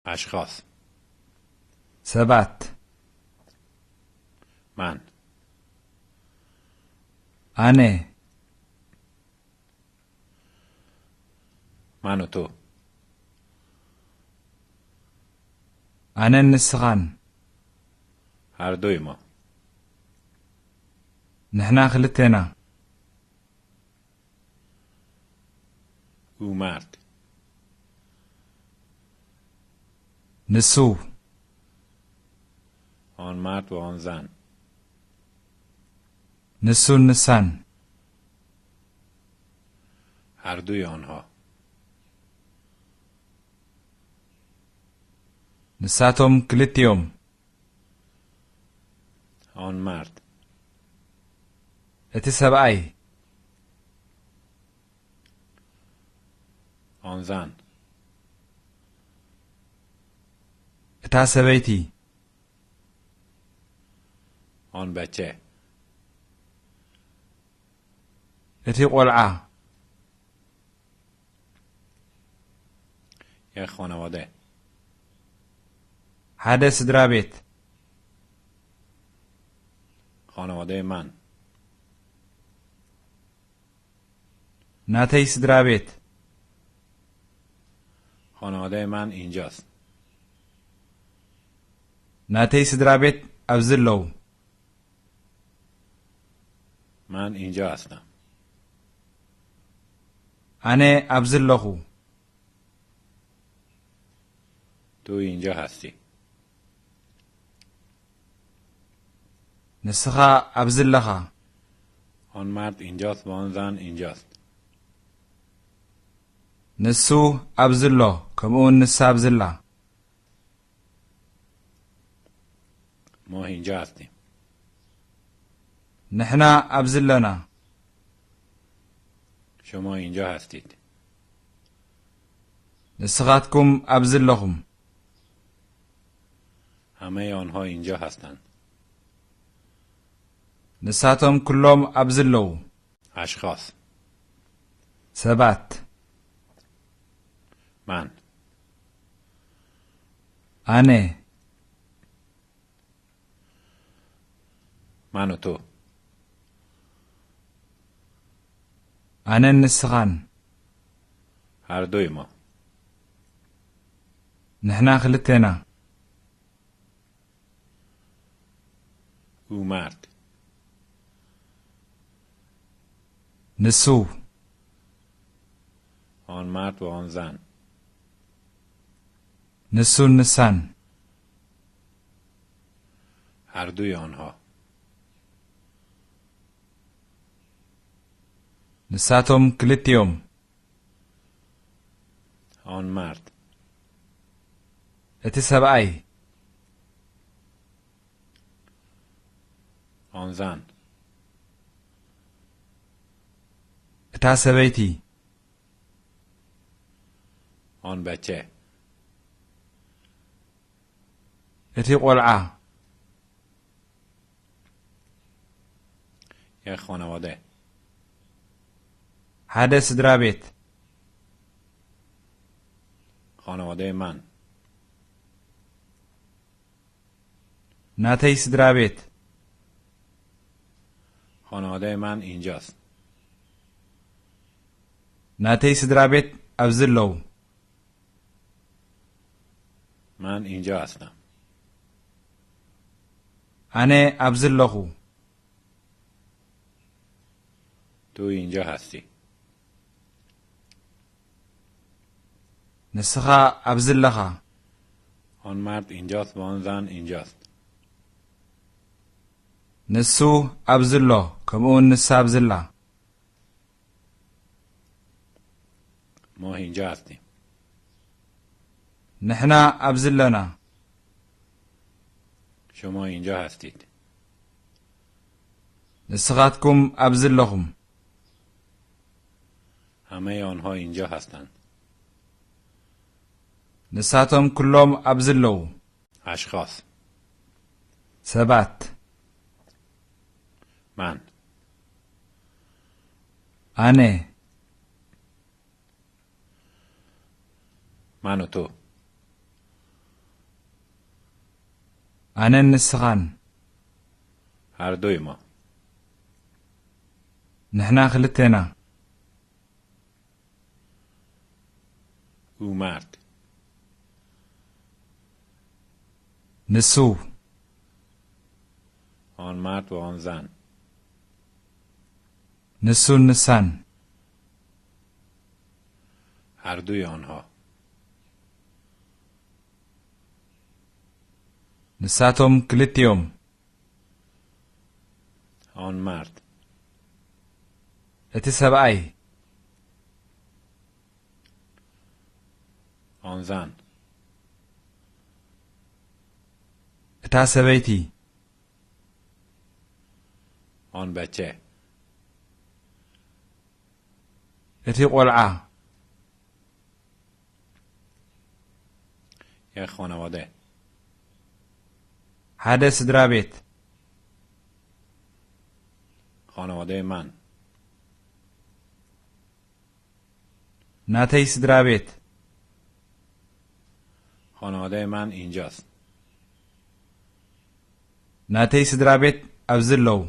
اشخاص. سبت. من. أنا. من و تو. أنا نسخان. هر دوی ما. نحنا خلتنا. او مرد. نسو. آن مرد و آن زن. نسو نسان. هر دوی آنها. نساتهم كلتيوم. آن مرد. اتي سبعي. آن زن. اتا سبيتي. آن بچه. اتي قلعة. یک خانواده. حدا سدرابيت. خانواده من. ناتي سدرابيت. خانواده من اینجاست. ناتي سدرابيت أبزلو. من اینجا هستم. أنا أبزلخو. تو اینجا هستی. نسخا أبزلخا. آن مرد اینجاست و آن زن اینجاست. نسو أبزلو كمون نسا أبزلا. ما اینجا هستیم. نحنا أبزلنا. شما اینجا هستید. نسخاتكم أبزلخم. همه آنها اینجا هستند. نساتهم كلهم أبزلو. اشخاص. سبت. من. أنا. من و تو. أنا النسخان. هر دوی ما. نحنا خلتنا. او مرد. نسو. آن مرد و آن زن. نسو نسان. هر دوی آنها. نساتهم كلتيوم. آن مرد. اتي سبعي. آن زن. اتا سبيتي. آن بچه. اتي قلعة. یک خانواده. حدا سدرابيت. خانواده من. ناتي سدرابيت. خانواده من اینجاست. ناتي سدرابيت أبزلو. من اینجا هستم. أنا أبزلخو. تو اینجا هستی. نسخا أبزلخا. آن مرد اینجاست و آن زن اینجاست. نسو أبزلو كمون نسا أبزلا. ما اینجا هستیم. نحنا أبزلنا. شما اینجا هستید. نسخاتكم أبزلخم. همه آنها اینجا هستند. نساتهم كلهم أبزلو. اشخاص. سبت. من. أنا. من و تو. أنا نسخان هر دوی ما. نحنا خلتنا او مرد. نسو آن مرد و آن زن. نسو نسان هر دوی آنها. نساتهم كلتيوم آن مرد. اتي سبعي آن زن. اتا سبيتي آن بچه. اتي قلعة یک خانواده. حدا سدرا بيت خانواده من. ناتي سدرا بيت خانواده من اینجاست. ناتي سدرا بيت أبزلو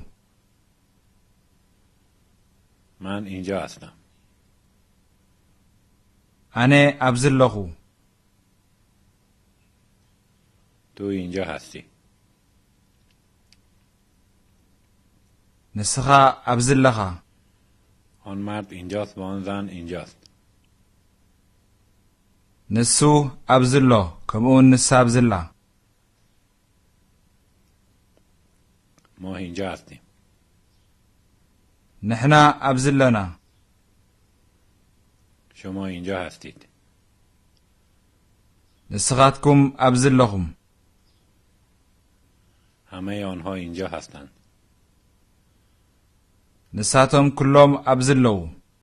من اینجا هستم. أنا أبزلخو تو اینجا هستی. نسخا أبزلخا آن مرد اینجاست و آن زن اینجاست. نسو أبزلو كمون نسا أبزلا ما اینجا هستیم. نحنا أبزلنا شما اینجا هستید. نسخاتكم أبزلخم همه آنها اینجا هستند. نساتهم كلهم أبزلو